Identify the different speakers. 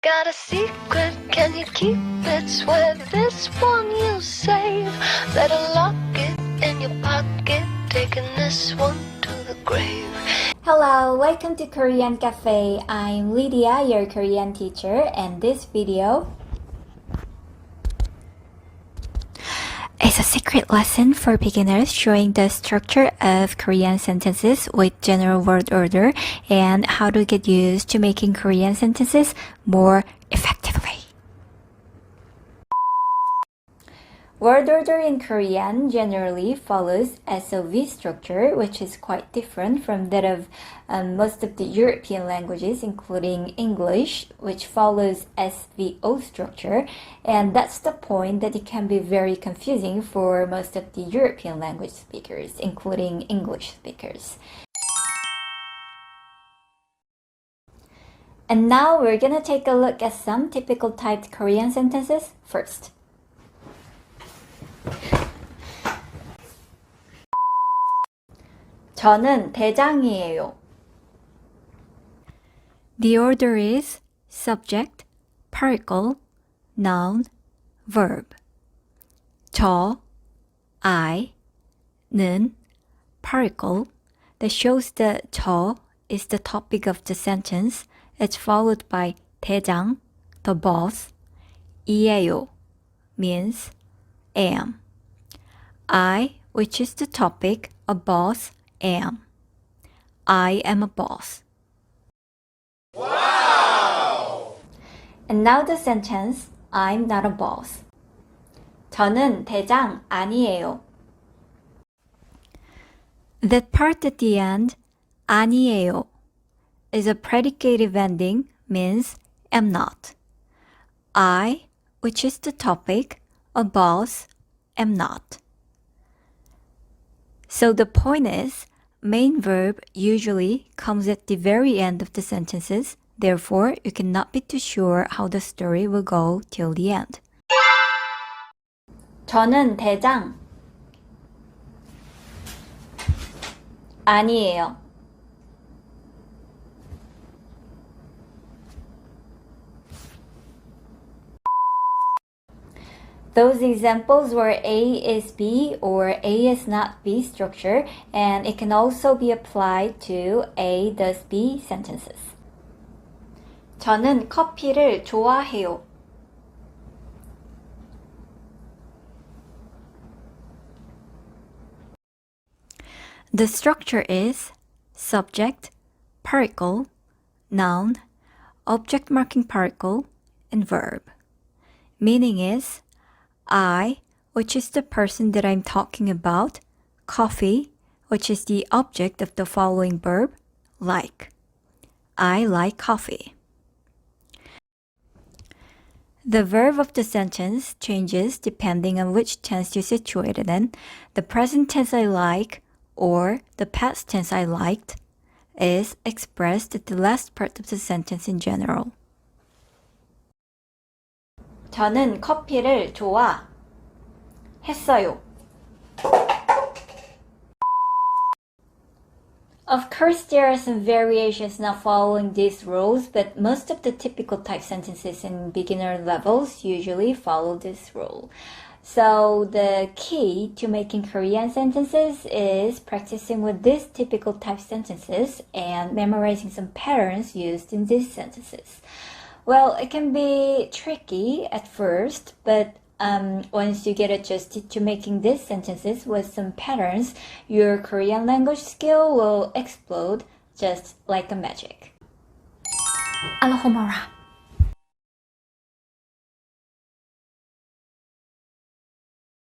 Speaker 1: Got a secret, can you keep it? Swear this one you'll save. Better lock it in your pocket, taking this one to the grave.
Speaker 2: Hello, welcome to Korean Cafe. I'm Lydia, your Korean teacher, and this video is a secret lesson for beginners showing the structure of Korean sentences with general word order and how to get used to making Korean sentences more effectively. Word order in Korean generally follows SOV structure, which is quite different from that of most of the European languages, including English, which follows SVO structure. And that's the point that it can be very confusing for most of the European language speakers, including English speakers. And now we're gonna take a look at some typical typed Korean sentences first. 저는 대장이에요. The order is subject, particle, noun, verb. 저, I,는 particle that shows that 저 is the topic of the sentence. It's followed by 대장, the boss. 이에요 means am. I, which is the topic, a boss, am. I am a boss. Wow! And now the sentence, I'm not a boss. 저는 대장 아니에요. That part at the end, 아니에요, is a predicative ending, means am not. I, which is the topic, a boss, am not. So the point is, main verb usually comes at the very end of the sentences. Therefore, you cannot be too sure how the story will go till the end. 저는 대장 아니에요. Those examples where A is B or A is not B structure, and it can also be applied to A does B sentences. 저는 커피를 좋아해요. The structure is subject, particle, noun, object marking particle, and verb. Meaning is I, which is the person that I'm talking about, coffee, which is the object of the following verb, like. I like coffee. The verb of the sentence changes depending on which tense you situate it in. The present tense I like or the past tense I liked is expressed at the last part of the sentence in general. 저는 커피를 좋아했어요. Of course, there are some variations not following these rules, but most of the typical type sentences in beginner levels usually follow this rule. So the key to making Korean sentences is practicing with these typical type sentences and memorizing some patterns used in these sentences. Well, it can be tricky at first, but once you get adjusted to making these sentences with some patterns, your Korean language skill will explode just like a magic. Alohomora.